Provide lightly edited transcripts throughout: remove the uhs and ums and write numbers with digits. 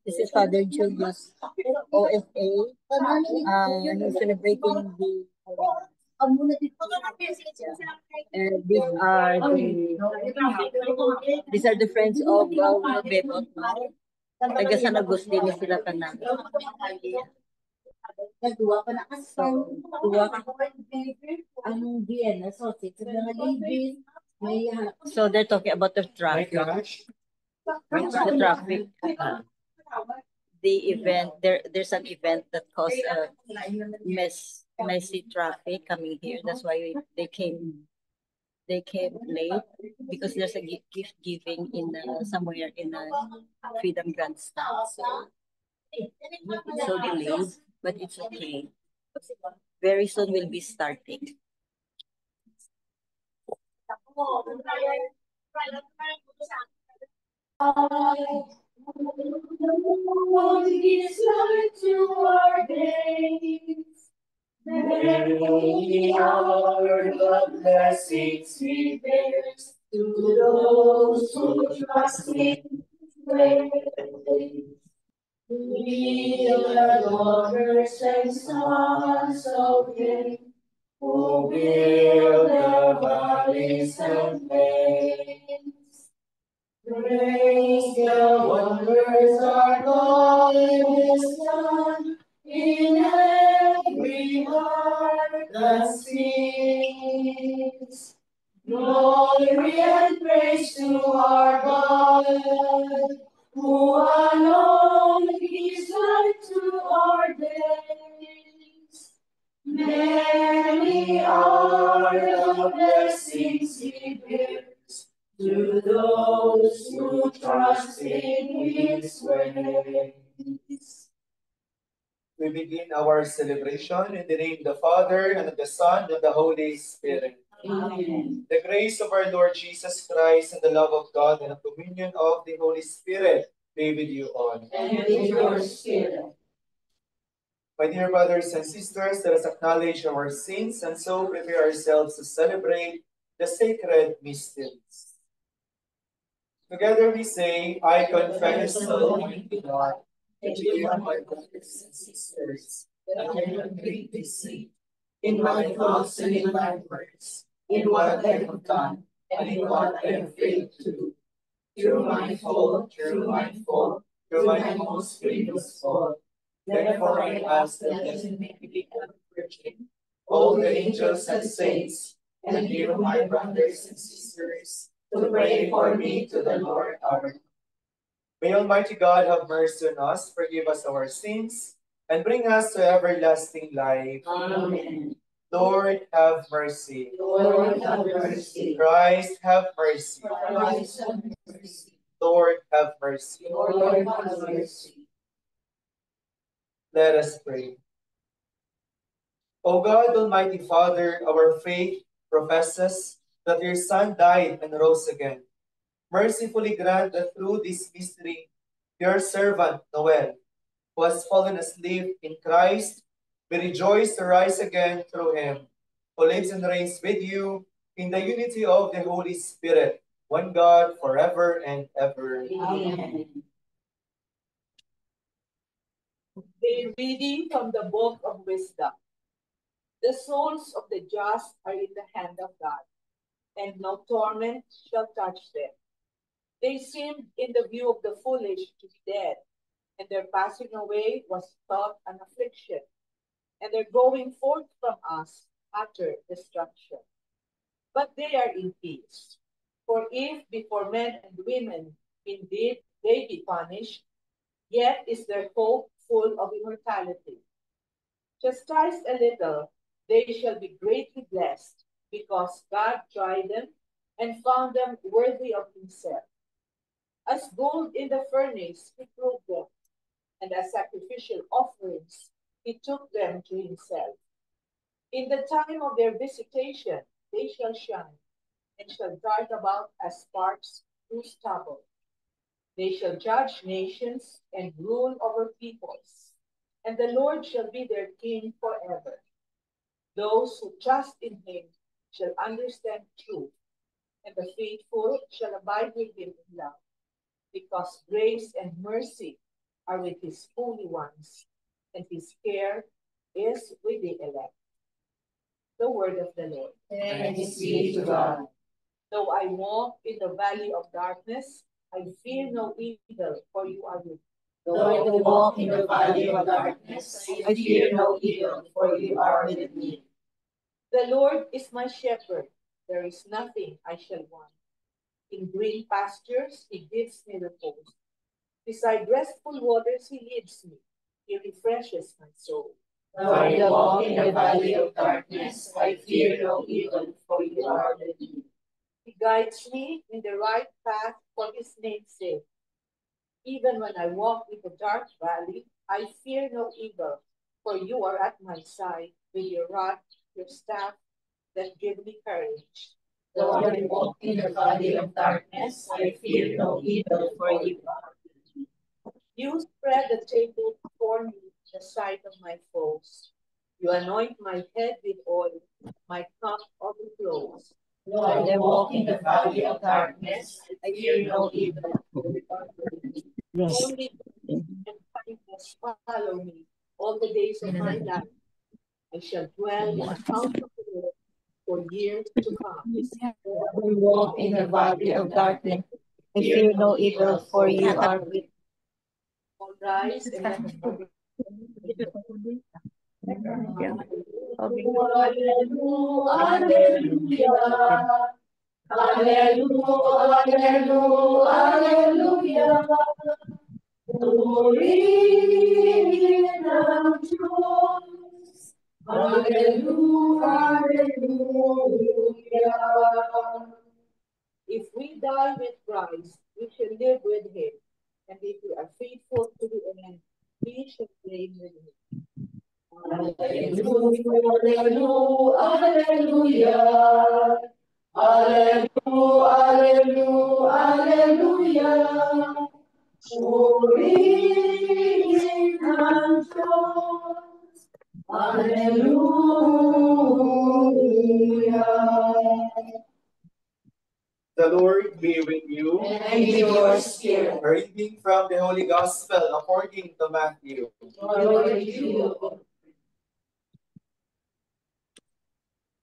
This is Father Julius OFA. He's celebrating the and these are the friends of Bebot. Taga San Agustin sila tanan. Dua pa na kasal. Dua ka ang Vienna sausage. So they're talking about the traffic. The traffic. The event there's an event that caused a messy traffic coming here. That's why they came late because there's a gift giving in somewhere in Freedom Grandstand. So it's so delayed, but it's okay. Very soon we'll be starting. His light to our days. Many are the blessings He bears to those who trust in His. We are daughters and sons of Him, who build the valleys and plains. Praise the wonders our God has done in every heart that sings. Glory and praise to our God, who alone gives light to our days. Many are the blessings He bears to those who trust in His ways. We begin our celebration in the name of the Father, and of the Son, and of the Holy Spirit. Amen. The grace of our Lord Jesus Christ, and the love of God, and the communion of the Holy Spirit be with you all. And with your spirit. My dear brothers and sisters, let us acknowledge our sins and so prepare ourselves to celebrate the sacred mysteries. Together we say, I confess, Almighty God, that you are my brothers and sisters, that I have greatly sinned in my thoughts and in my words, in what I have done and in what I have failed to do. Through my fault, through my most grievous fault. Therefore I ask that Blessed Mary, the Virgin, all the angels and saints, and you, my brothers and sisters, to pray for me to the Lord our God. May Almighty God have mercy on us, forgive us our sins, and bring us to everlasting life. Amen. Lord, have mercy. Lord, have mercy. Christ, have mercy. Christ, have mercy. Lord, have mercy. Lord, have mercy. Let us pray. O God, Almighty Father, our faith professes that your Son died and rose again. Mercifully grant that through this mystery, your servant Noel, who has fallen asleep in Christ, may rejoice to rise again through him, who lives and reigns with you in the unity of the Holy Spirit, one God, forever and ever. Amen. A reading from the Book of Wisdom. The souls of the just are in the hand of God, and no torment shall touch them. They seemed in the view of the foolish to be dead, and their passing away was thought an affliction, and their going forth from us utter destruction. But they are in peace. For if before men and women indeed they be punished, yet is their hope full of immortality. Chastised a little, they shall be greatly blessed, because God tried them and found them worthy of himself. As gold in the furnace, he proved them, and as sacrificial offerings, he took them to himself. In the time of their visitation, they shall shine, and shall dart about as sparks through stubble. They shall judge nations and rule over peoples, and the Lord shall be their king forever. Those who trust in him shall understand truth, and the faithful shall abide with him in love, because grace and mercy are with his holy ones, and his care is with the elect. The word of the Lord. Thanks be to God. Though I walk in the valley of darkness, I fear no evil, for you are with me. Though I walk in the valley of darkness, I fear no evil, for you are with me. The Lord is my shepherd, there is nothing I shall want. In green pastures he gives me repose. Beside restful waters he leads me. He refreshes my soul. Though I walk in the valley of darkness, I fear no evil, for you are with me. He guides me in the right path for his name's sake. Even when I walk in the dark valley, I fear no evil, for you are at my side with your rod, your staff that give me courage. Though I walk in the valley of darkness, I fear no evil, for you are with me. You spread the table before me in the sight of my foes. You anoint my head with oil, my cup overflows. Though I walk in the valley of darkness, I fear no evil, for you are with me. Only goodness and kindness follow me all the days of my life. I shall dwell in the house of the Lord for years to come. Though I walk in the valley of darkness, I fear no evil, for you are with me. All rise and let us pray. Hallelujah. Glory in the truth. Hallelujah. If we die with Christ, we shall live with him. And if we are faithful to the end, we shall reign with him. Hallelujah. Hallelujah. Hallelujah. Glory in the truth. Hallelujah. The Lord be with you. And with your spirit. A reading from the Holy Gospel according to Matthew. Glory to you.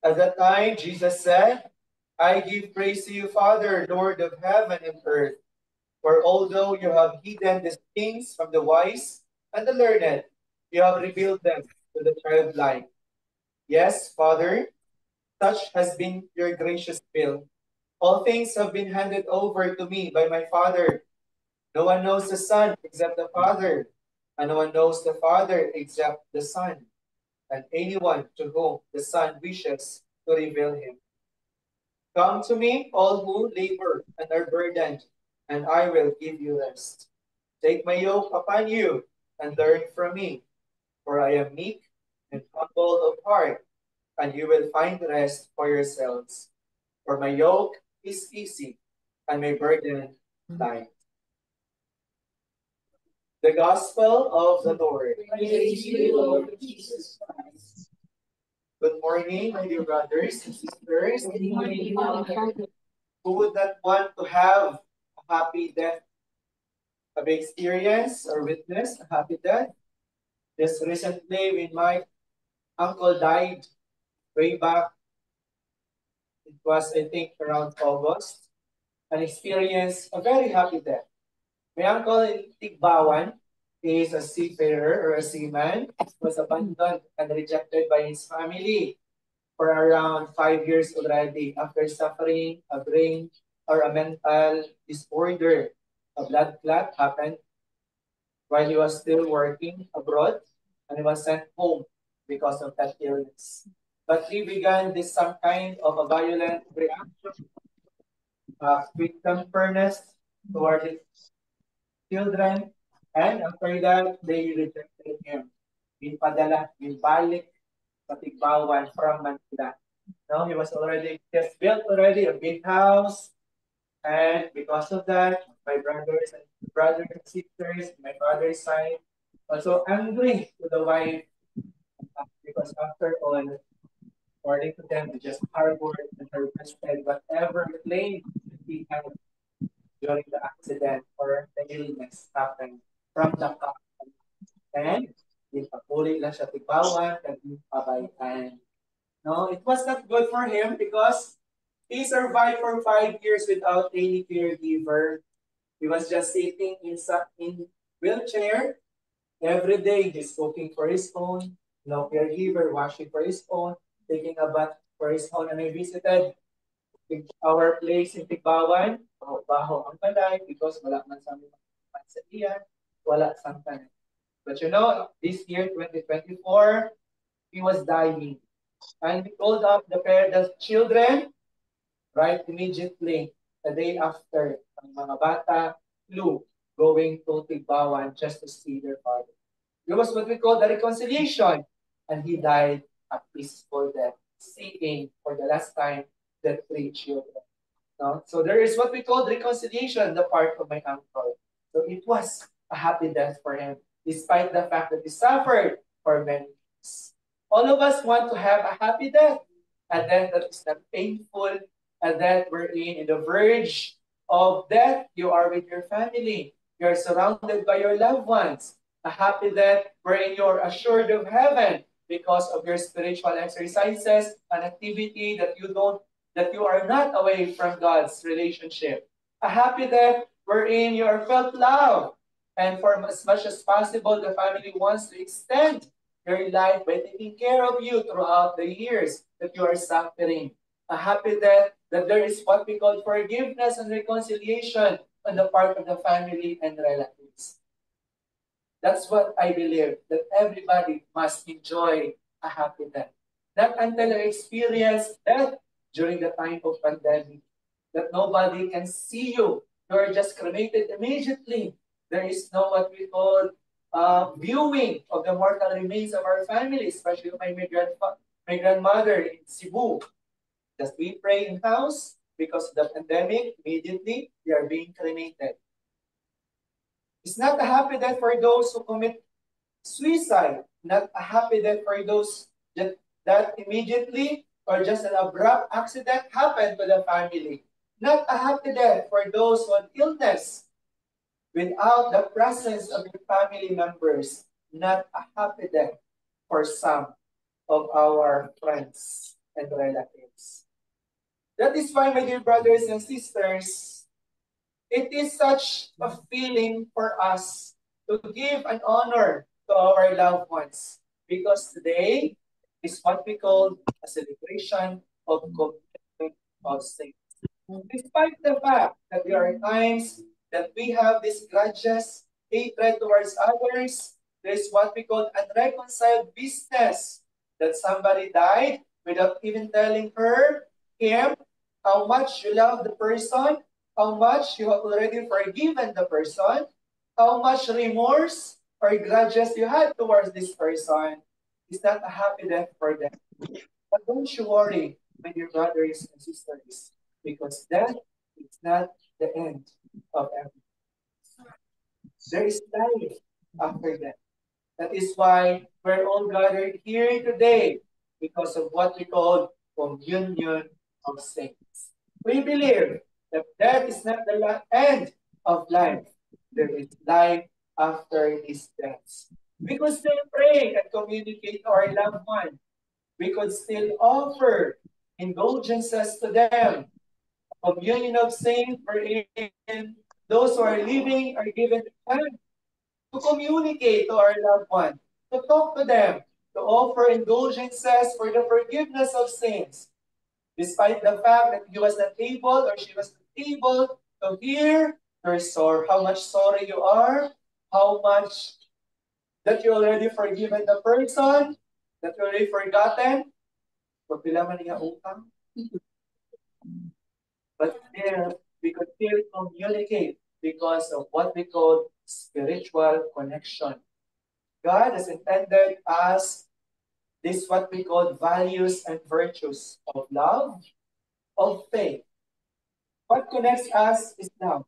At that time, Jesus said, I give praise to you, Father, Lord of heaven and earth. For although you have hidden these things from the wise and the learned, you have revealed them to the childlike. Yes, Father, such has been your gracious will. All things have been handed over to me by my Father. No one knows the Son except the Father, and no one knows the Father except the Son, and anyone to whom the Son wishes to reveal him. Come to me, all who labor and are burdened, and I will give you rest. Take my yoke upon you and learn from me, for I am meek and humble of heart, and you will find rest for yourselves. For my yoke is easy and my burden light. The Gospel of the Lord. Praise you, Lord Jesus Christ. Good morning, my dear brothers and sisters. Good morning, Father. Who would not want to have a happy death, have experience or witness a happy death? Just recently, when my uncle died, way back, it was, I think, around August, and experienced a very happy death. My uncle in Tigbawan is a seafarer or a seaman, was abandoned and rejected by his family for around 5 years already after suffering a brain or a mental disorder. A blood clot happened while he was still working abroad, and he was sent home because of that illness. But he began this some kind of a violent reaction quick temperness toward his children. And after that, they rejected him. Pinpadala, pinbalik sa Tigbawan from Manila. No, he was already just built already a big house, and because of that, my brothers and sisters, my father's side, also angry to the wife because after all, according to them, they just harbored and harvested whatever claim he had during the accident or the illness happened from the couple. And ipapuli lang siya tigbawan and pabayaan. No, it was not good for him because he survived for 5 years without any caregiver. He was just sitting in wheelchair every day, just cooking for his own, no caregiver, washing for his own, taking a bath for his own. And I visited our place in Tigbawan, baho ang balay because wala man sa amin sa iyan, wala sang tanan. But you know, this year, 2024, he was dying. And we called up the children, right, immediately, the day after, ang mga bata flew going to Tigbawan just to see their father. It was what we call the reconciliation. And he died a peaceful death, seeing for the last time the three children. No? So there is what we call reconciliation, the part of my uncle. So it was a happy death for him, despite the fact that he suffered for many years. All of us want to have a happy death, a death that is not painful, a death wherein in the verge of death, you are with your family. You're surrounded by your loved ones. A happy death wherein you're assured of heaven because of your spiritual exercises, an activity that you are not away from God's relationship. A happy death wherein you are felt love. And for as much as possible, the family wants to extend your life by taking care of you throughout the years that you are suffering. A happy death that there is what we call forgiveness and reconciliation on the part of the family and relatives. That's what I believe, that everybody must enjoy a happy death. Not until I experience death during the time of pandemic, that nobody can see you. You are just cremated immediately. There is no what we call viewing of the mortal remains of our family, especially my grandmother in Cebu. Just we pray in house because of the pandemic, immediately they are being cremated. It's not a happy death for those who commit suicide, not a happy death for those that immediately or just an abrupt accident happened to the family. Not a happy death for those who have illness without the presence of your family members. Not a happy death for some of our friends and relatives. That is why, my dear brothers and sisters, it is such a feeling for us to give an honor to our loved ones because today is what we call a celebration of commitment of saints. Despite the fact that there are times that we have these grudges, hatred towards others, there is what we call unreconciled business that somebody died without even telling him, how much you love the person, how much you have already forgiven the person, how much remorse or grudges you had towards this person. Is not a happy death for them. But don't you worry, my dear brothers and sisters, because death is not the end of everything. There is life after death. That is why we're all gathered here today because of what we call communion of saints. We believe that death is not the end of life. There is life after these deaths. We could still pray and communicate to our loved one. We could still offer indulgences to them. Communion of saints wherein those who are living are given time to communicate to our loved one, to talk to them, to offer indulgences for the forgiveness of sins. Despite the fact that he was not able or she was not able to hear your sorrow, how much sorry you are, how much that you already forgiven the person, that you already forgotten, pagpila man niya utang. But still, We could still communicate because of what we call spiritual connection. God has intended us this what we call values and virtues of love, of faith. What connects us is love.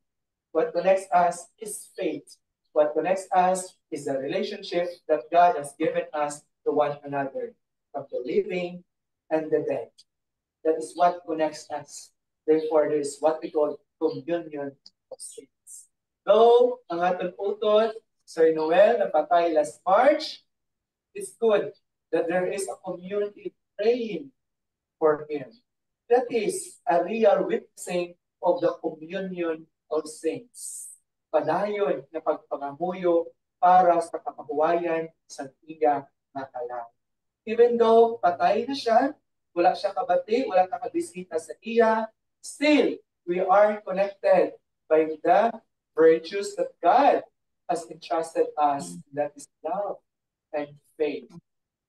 What connects us is faith. What connects us is the relationship that God has given us to one another, from the living and the dead. That is what connects us. Therefore, there is what we call communion of saints. Though ang atong utod, Sir Noel, napatay last March, it's good that there is a community praying for him. That is a real witnessing of the communion of saints. Padayon na pagpangamuyo para sa kamahuwayan sa tiga na kalang. Even though patay na siya, wala siya kabati, wala nakabisita sa iya, still, we are connected by the virtues that God has entrusted us, that is love and faith.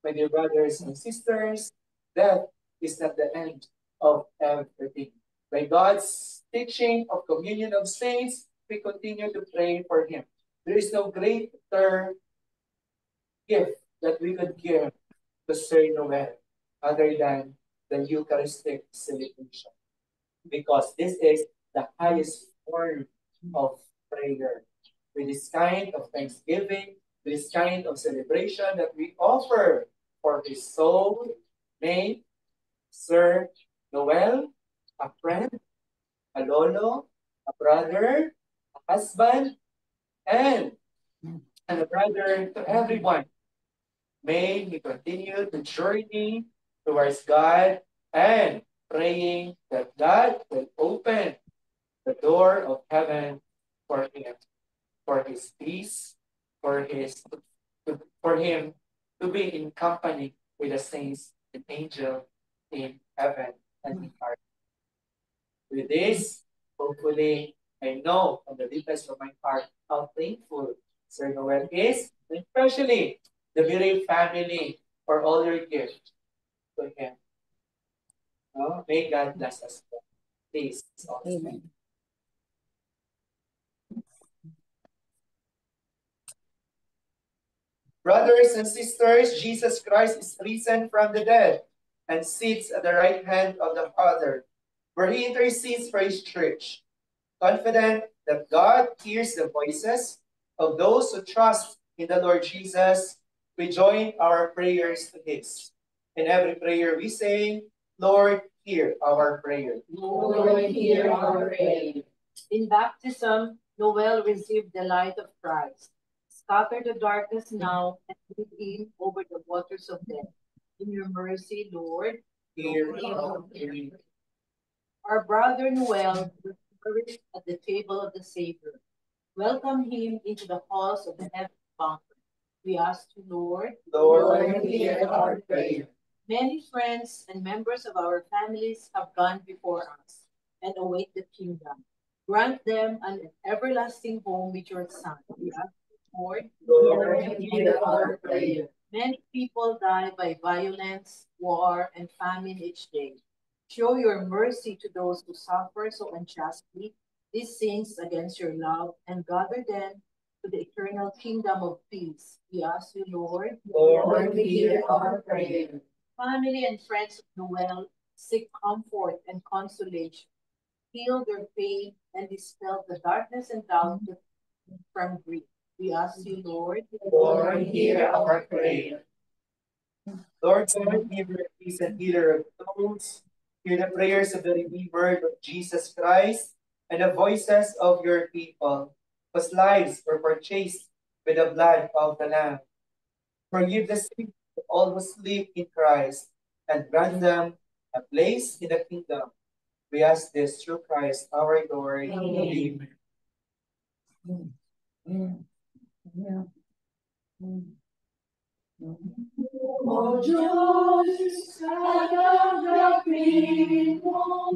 My dear brothers and sisters, death is not the end of everything. By God's teaching of communion of saints, we continue to pray for him. There is no greater gift that we could give to Sir Noel other than the Eucharistic celebration. Because this is the highest form of prayer. With this kind of thanksgiving, with this kind of celebration that we offer for his soul, may Sir Noel, a friend, a lolo, a brother, a husband, and a brother to everyone. May he continue the journey towards God and praying that God will open the door of heaven for him, for his peace, for him to be in company with the saints and angels in heaven and in earth. With this, hopefully, I know from the deepest of my heart how thankful Sir Noel is, especially the bereaved family for all your gifts to him. No? May God bless us. Please. Amen. Brothers and sisters, Jesus Christ is risen from the dead and sits at the right hand of the Father, where he intercedes for his church, confident that God hears the voices of those who trust in the Lord Jesus. We join our prayers to his. In every prayer we say, Lord, hear our prayer. Lord, hear our prayer. In baptism, Noel received the light of Christ. Scatter the darkness now and lead in over the waters of death. In your mercy, Lord, Hear hear our our prayer. prayer. Our brother Noel was nourished at the table of the Savior. Welcome him into the halls of the heavenly banquet. We ask you, Lord, Lord, hear our prayer. many friends and members of our families have gone before us and await the kingdom. Grant them an everlasting home with your Son. We ask you, Lord, Lord, hear our prayer. many people die by violence, war, and famine each day. Show your mercy to those who suffer so unjustly these sins against your love and gather them to the eternal kingdom of peace. We ask you, Lord, Lord, hear our prayer. family and friends of Noel seek comfort and consolation. Heal their pain and dispel the darkness and doubt from grief. We ask you, Lord, Lord, hear our prayer. Lord God, giver of peace and healer of souls, hear the prayers of the Redeemer of Jesus Christ and the voices of your people, whose lives were purchased with the blood of the Lamb. Forgive the sins of all who sleep in Christ and grant them a place in the kingdom. We ask this through Christ our Lord. Amen. O Diyos, tanggapin mo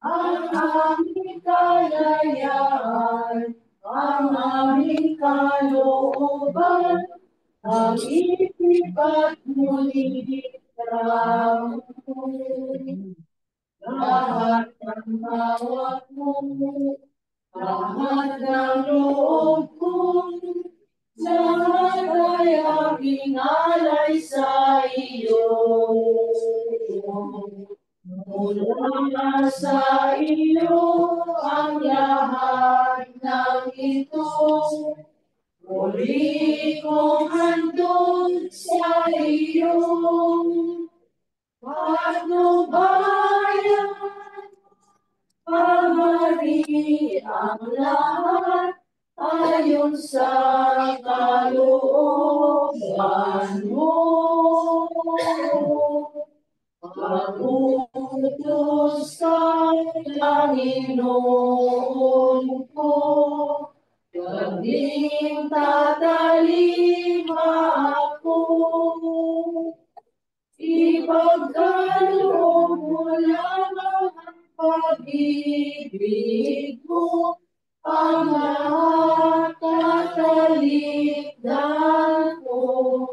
ang aming kalayaan, ang aming kalooban, ang isip at muli lahat ng hawak mo, lahat ng loob ko, lahat ay aking alay sa iyo. Mula sa iyo ang lahat ng ito, muli kong handog sa iyo. Patnubayan, pamari ang lahat ayon sa kalooban mo. Magutos ka, Panginoon ko, gabing tatalima ako. Ipagkaloob mo lamang ang pag-ibig mo, ang lahat katalikdan ko.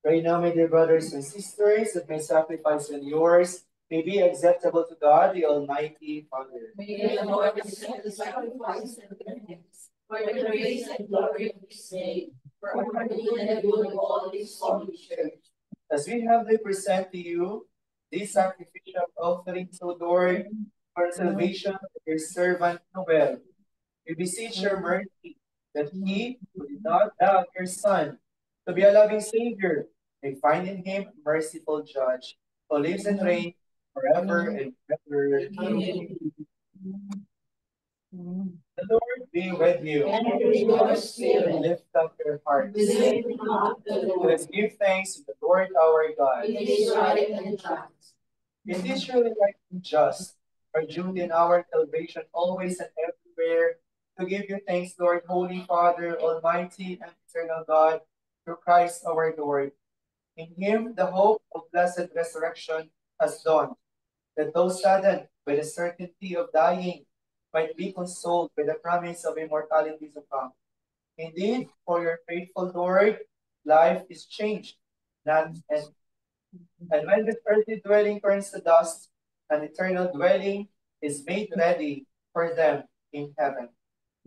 Right now, my dear brothers and sisters, that my sacrifice and yours may be acceptable to God, the Almighty Father. May the Lord accept the sacrifice and the thanks for the grace and glory of His name, for our good and the good of all His holy church. As we humbly present to you these sacrificial offerings, O Lord, for salvation of your servant Noel, we beseech your mercy that he who did not doubt your Son to be a loving Savior may find in him a merciful judge who lives and reigns forever and ever. Amen. The Lord be with you. And with your spirit, Lift up your hearts. lift up the Let Lord. us give thanks to the Lord our God. It is right and just. It is surely right and just, our duty and our salvation always and everywhere, to give you thanks, Lord, Holy Father, Almighty and eternal God, through Christ our Lord. In him the hope of blessed resurrection has dawned, that those saddened by the certainty of dying might be consoled by the promise of immortality to come. Indeed, for your faithful Lord, life is changed, not and when this earthly dwelling turns to dust, an eternal dwelling is made ready for them in heaven.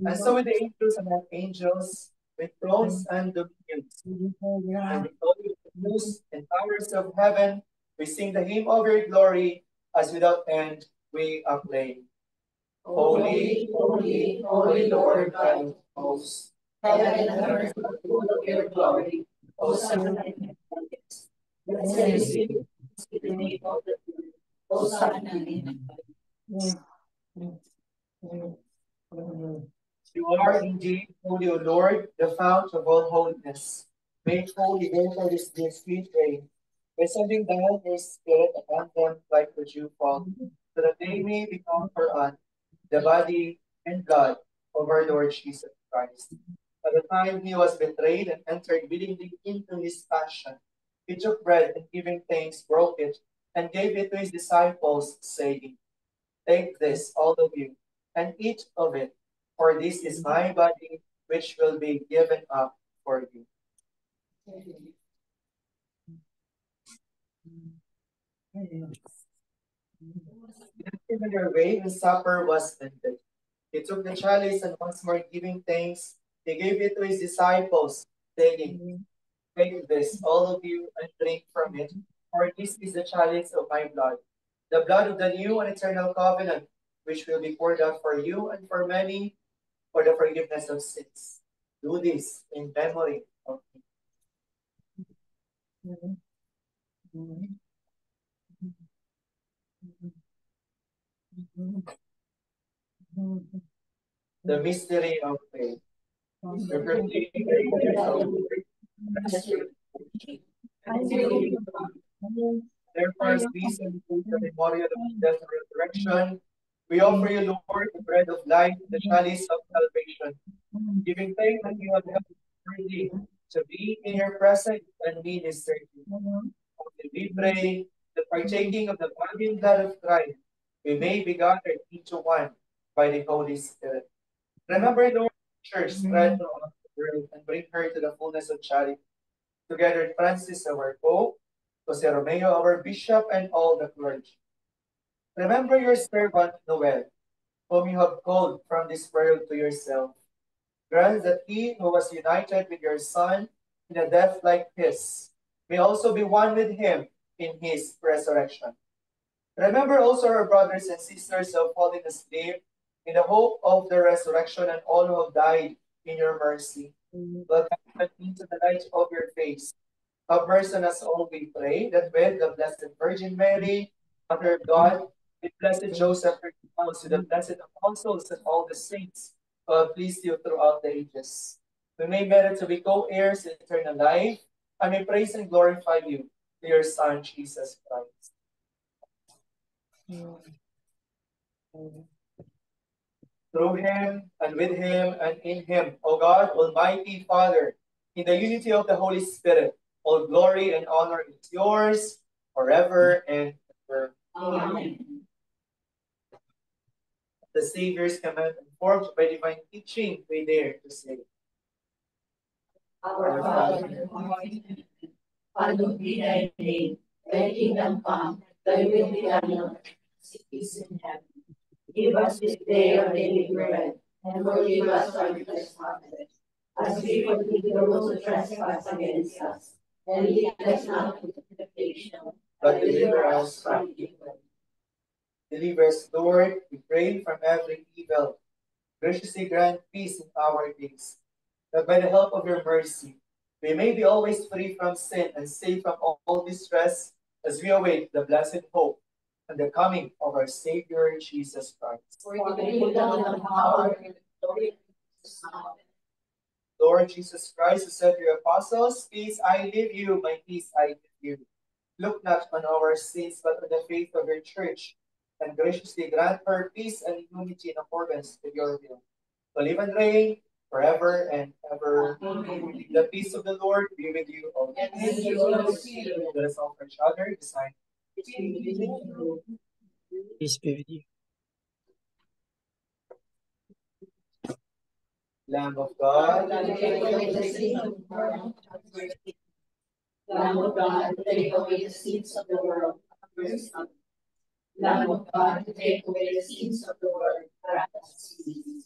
And so with the angels and archangels, with thrones and dominions, and with all the hosts and powers of heaven, we sing the hymn of your glory, as without end we acclaim. Holy, holy, holy Lord God of hosts, heaven and earth are full of your glory. Hosanna in the highest. Blessed is he who comes in the name of the Lord. Hosanna in the highest. You are indeed holy, O Lord, the fount of all holiness. Make holy, therefore, this sweet rain, by sending down your Spirit upon them like the dewfall, so that they may become for us the body and blood of our Lord Jesus Christ. At the time he was betrayed and entered willingly into his passion, he took bread and giving thanks, broke it, and gave it to his disciples, saying, take this, all of you, and eat of it, for this is my body, which will be given up for you. In their way, the supper was ended. He took the chalice and once more giving thanks, he gave it to his disciples, saying, take this, all of you, and drink from it, for this is the chalice of my blood, the blood of the new and eternal covenant, which will be poured out for you and for many for the forgiveness of sins. Do this in memory of me. The mystery of faith. Therefore, as we celebrate the memorial of the death and resurrection, we offer you, Lord, the bread of life, the chalice of salvation, giving thanks that you have helped us worthy to be in your presence and minister to you. We pray that partaking of the body and blood of Christ, we may be gathered into one by the Holy Spirit. Remember, Lord, the church spread throughout the world and bring her to the fullness of charity. Together with Francis, our Pope, Jose Romeo, our Bishop, and all the clergy. Remember your servant Noel, whom you have called from this world to yourself. Grant that he who was united with your Son in a death like his may also be one with him in his resurrection. Remember also our brothers and sisters who have fallen asleep in the hope of the resurrection and all who have died in your mercy. Welcome into the light of your face. Have mercy on us all, we pray, that with the Blessed Virgin Mary, Mother of God, with Blessed Joseph, her spouse, with the blessed apostles and all the saints who have pleased you throughout the ages. We may merit to be co-heirs in eternal life, and may praise and glorify you through your Son, Jesus Christ. Through him, and with him, and in him, O God, Almighty Father, in the unity of the Holy Spirit, all glory and honor is yours forever and ever. Amen. The Savior's command, informed by divine teaching, we dare to say, Our Father, who art in heaven, hallowed be thy name. Thy kingdom come, thy will be done on earth as it is in heaven. Give us this day our daily bread, and forgive us our trespasses, as we forgive those who trespass against us. And lead us not into temptation, but deliver us from evil. deliver us, Lord, we pray, from every evil. Graciously grant peace in our days, that by the help of your mercy, we may be always free from sin and safe from all distress as we await the blessed hope and the coming of our Savior Jesus Christ. For the kingdom and power and glory is now. Lord Jesus Christ, who said to your apostles, peace I leave you, my peace I give you. Look not on our sins, but on the faith of your church, and graciously grant her peace and unity in accordance with your will. To live and reign forever and ever. Amen. The peace of the Lord be with you always. And with your spirit. Let us offer each other the sign. Peace be with you. Lamb of God, Take away the sins of the world, have mercy. Lamb of God, take away the sins of the world, have mercy. Lamb of God, take away the sins of the world, grant us peace.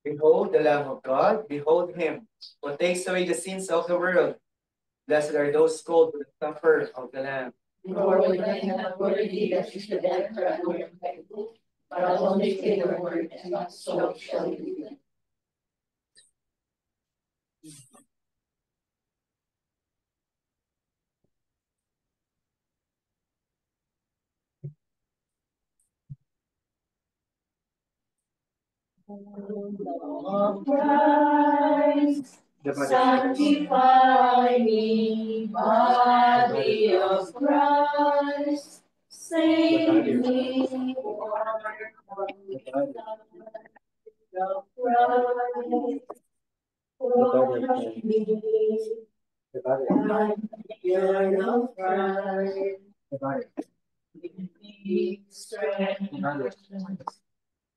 behold the Lamb of God, behold him who takes away the sins of the world. Blessed are those called to the supper of the Lamb. Lord, I am not worthy that you should enter under my roof, but only say the word, and my soul shall live. Lord Christ, sanctify me, body of Christ, save me, water from the blood of Christ, wash me, and the blood of Christ, give me strength.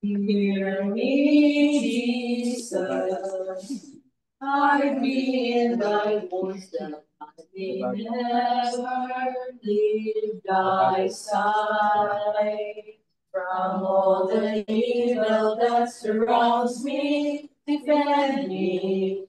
Hear me, Jesus. Hide me in thy voice that I may never leave thy side. From all the evil that surrounds me, defend me.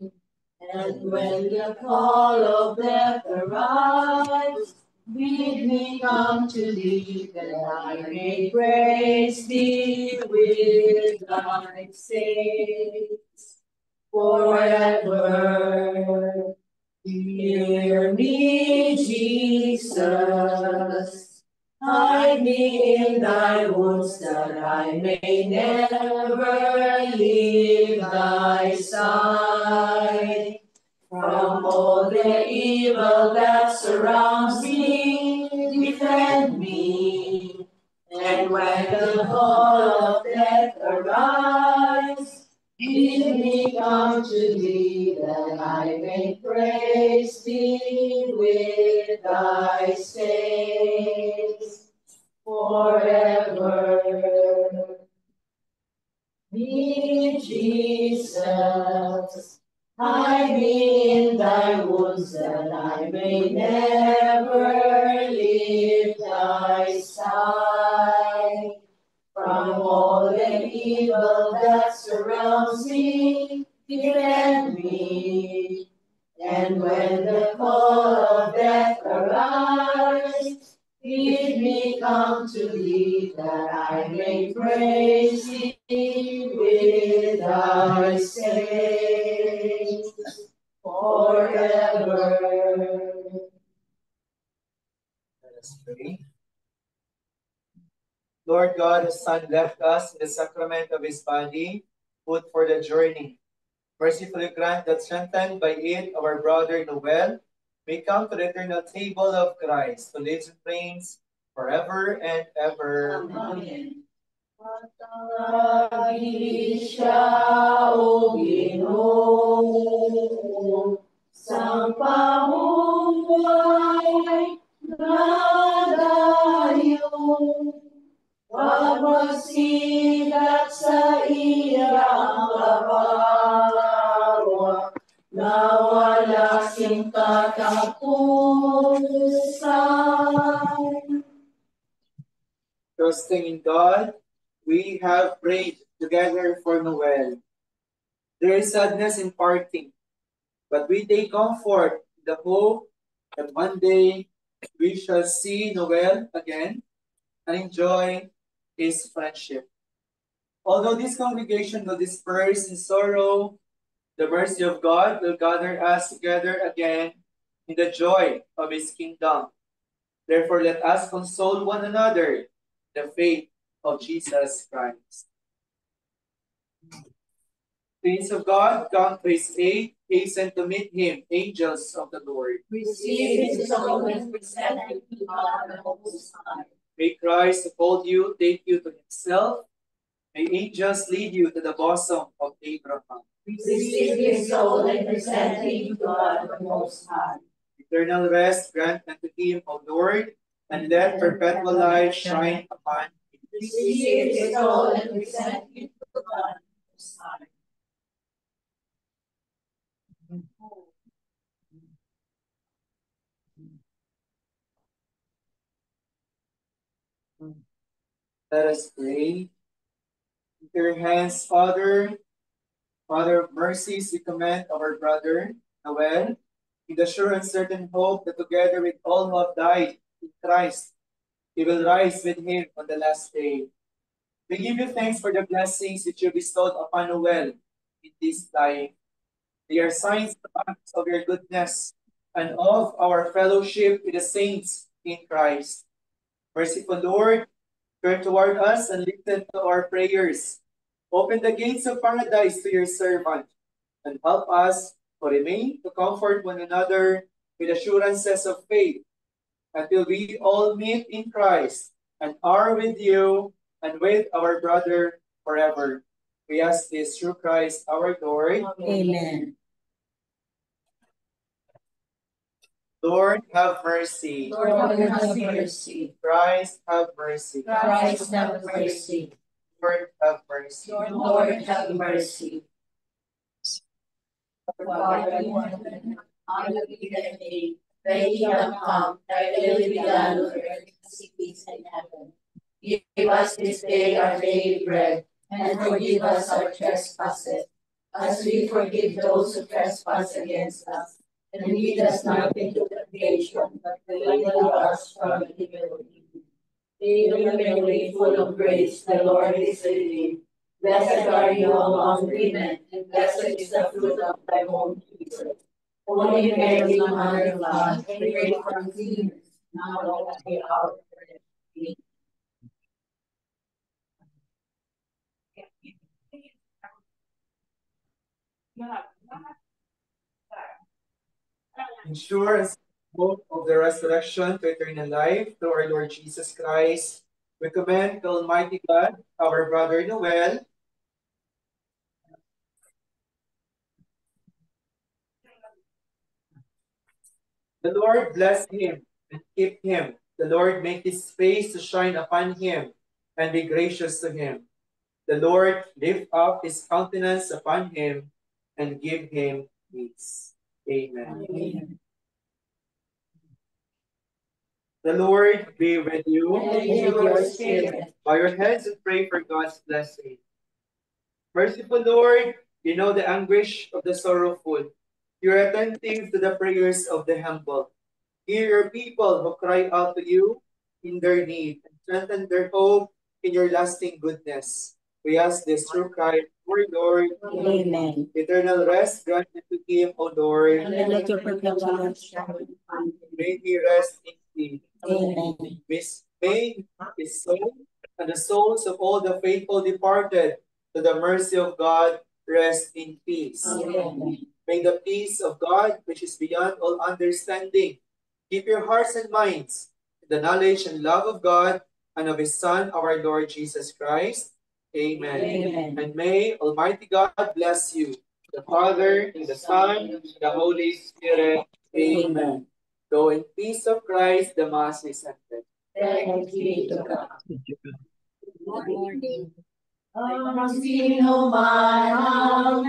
And when the call of death arrives, bid me come to thee, that I may praise thee with thy saints forever. Hear me, Jesus. Hide me in thy wounds, that I may never leave thy side. From all the evil that surrounds me, defend me. And when the call of death arrives, bid me come to thee, that I may praise thee with thy thy saints forever. Dear Jesus, hide me in thy wounds that I may never leave thy side. From all the evil that surrounds me, defend me. And when the call of death arrives, bid me come to thee, that I may praise thee with thy saints forever. Let us pray. Lord God, whose Son left us in the sacrament of his body, food for the journey. Mercifully grant that strengthened by it our brother Noel may come to the eternal table of Christ, who lives and reigns forever and ever. Amen. Patagi siya, O Ginoo, sa pamuhay na dayo. Huwag magsigat sa iyang kabawa, na wala sing katapusan. Trusting in God, we have prayed together for Noel. There is sadness in parting, but we take comfort in the hope that one day we shall see Noel again and enjoy his friendship. Although this congregation will disperse in sorrow, the mercy of God will gather us together again in the joy of his kingdom. Therefore, let us console one another in the faith of Jesus Christ. Saints of God, come to his aid, hasten to meet him, angels of the Lord. Receive his soul and present him to God the Most High. May Christ uphold you, take you to himself. May angels lead you to the bosom of Abraham. Receive his soul and present him to God the Most High. Eternal rest grant unto him, O Lord, and let perpetual light shine upon him. Receive his soul and present him to God the Most High. Let us pray. Into your hands, Father, Father of mercies, we commend our brother Noel in the sure and certain hope that together with all who have died in Christ, he will rise with him on the last day. We give you thanks for the blessings which you bestowed upon Noel in this life. They are signs of your goodness and of our fellowship with the saints in Christ. Merciful Lord, turn toward us and listen to our prayers. Open the gates of paradise to your servant and help us to remain to comfort one another with assurances of faith until we all meet in Christ and are with you and with our brother forever. We ask this through Christ our Lord. Amen. Lord, have mercy. Lord, have mercy. Christ, have mercy. Christ, have mercy. Lord, have mercy. Lord, have mercy. Father in heaven, hallowed be thy name. Thy kingdom come, thy will be done on earth as it is in heaven. Give us this day our daily bread, and forgive us our trespasses, as we forgive those who trespass against us. And lead us not into temptation, but deliver us from evil. Hail Mary, full of grace, the Lord is with thee. Blessed are you among women, and blessed is the fruit of thy womb, Jesus. Holy Mary, Mother of God, pray for us sinners, now and at the hour of our death. Amen. Ensure us hope of the resurrection to eternal life through our Lord Jesus Christ. We commend to Almighty God, our brother Noel. The Lord bless him and keep him. The Lord make his face to shine upon him and be gracious to him. The Lord lift up his countenance upon him and give him peace. Amen. Amen. The Lord be with you. And with your spirit. Bow your heads and pray for God's blessing. Merciful Lord, you know the anguish of the sorrowful. You are attentive to the prayers of the humble. Hear your people who cry out to you in their need and strengthen their hope in your lasting goodness. We ask this through Christ, our Lord. Amen. Eternal rest granted to him, O Lord. And let your perpetual shine upon him. May he rest in peace. Amen. May his soul and the souls of all the faithful departed to the mercy of God rest in peace. Amen. May the peace of God, which is beyond all understanding, keep your hearts and minds in the knowledge and love of God and of his Son, our Lord Jesus Christ. Amen. Amen. And may Almighty God bless you, the Father, and the Son, and the Holy Spirit. Amen. Go in peace of Christ, the Mass is ended. Thanks be to God. Good morning. Ang sino man ang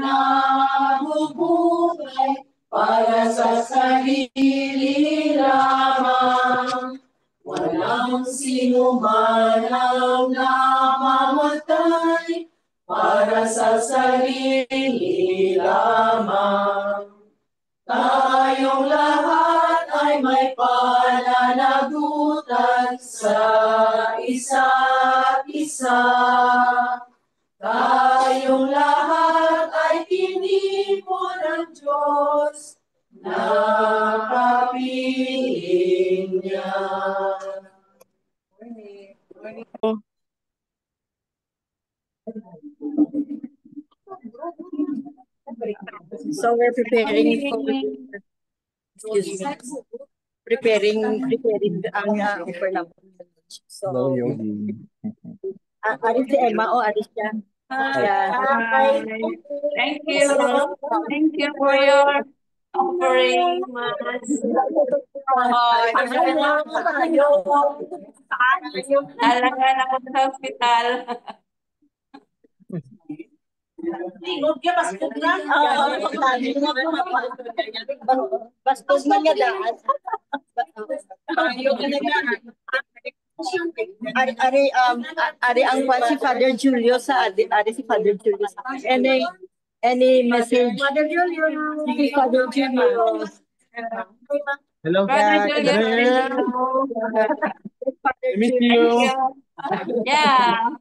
nabubuhay para sa sarili lamang. Walang sino man ang namamatay para sa sarili lamang. Tayong lahat ay may pananagutan sa isa't isa. Tayong lahat ay tinipon ng Diyos na kapiling niya. So we're preparing for excuse me. Preparing ang offer na. So Hello, Yogi. ari si Emma o ari siya. Hi. Thank you. Thank you for your offering, Mas. Talaga na ako sa hospital. Bastos man nga daan. Ari ang kwan si Father Julio sa ari si Father Julio sa any message si Father Julio. Hello. Brother Julius, thank you. I miss Thank you. you. Yeah.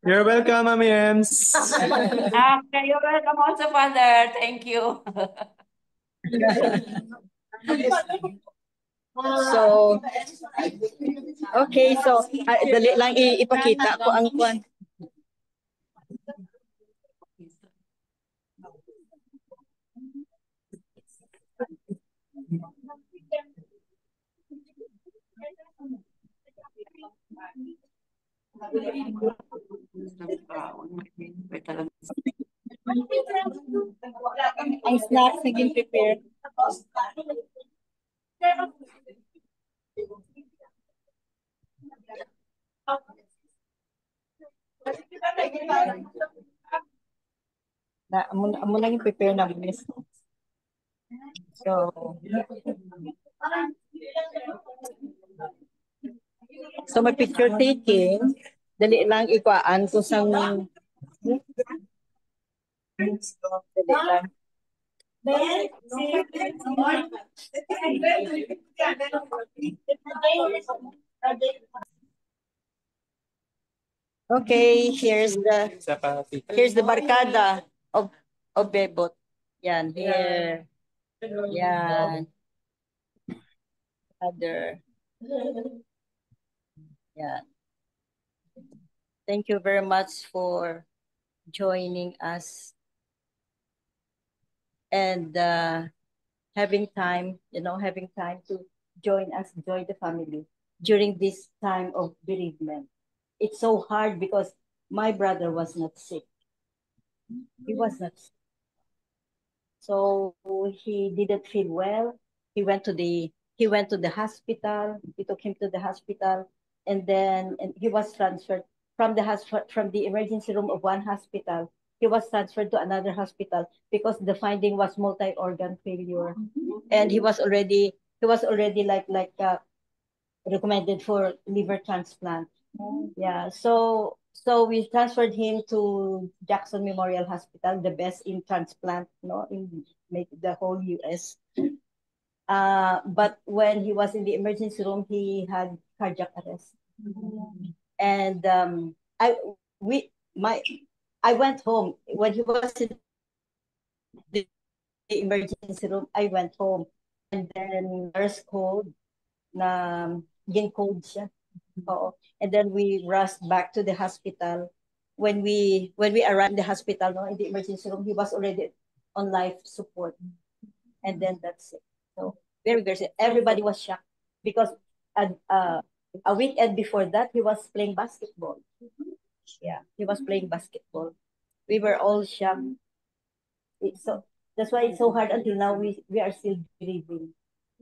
You're welcome, Mami Ems. Okay, you're welcome also, Father. Thank you. So okay, so dali lang ipakita ko ang kwan. Ang snacks naging prepare. Amo lang yung prepare na business. So may picture taking, dali lang ikuan ko sang dali lang. Okay, here's the barkada of Bebot. Yan, here. Yan. Other. Yan. Thank you very much for joining us and having time to join us, join the family during this time of bereavement. It's so hard because my brother was not sick. He was not sick. So he didn't feel well. He went to the he went to the hospital. We took him to the hospital, and then he was transferred from the emergency room of one hospital. He was transferred to another hospital because the finding was multi-organ failure, and he was already recommended for liver transplant. Yeah, so we transferred him to Jackson Memorial Hospital, the best in transplant, in the whole US. But when he was in the emergency room, he had cardiac arrest. And I went home when he was in the emergency room. I went home, and then nurse called na gin-code siya. Oo. And then we rushed back to the hospital. When we arrived in the hospital, in the emergency room, he was already on life support. And then that's it. So very good. Everybody was shocked because a weekend before that, he was playing basketball. Yeah, he was playing basketball. We were all shocked. So that's why it's so hard until now. We are still grieving.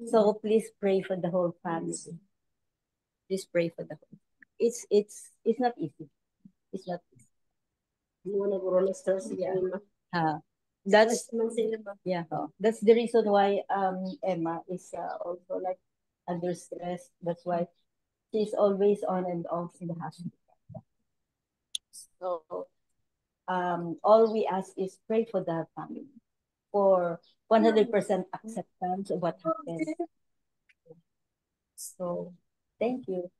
So please pray for the whole family. Please pray for the whole. It's not easy. It's not easy. Yeah. That's That's the reason why Emma is also like under stress. That's why she's always on and off in the hospital. So all we ask is pray for the family for 100% acceptance of what happened. So thank you.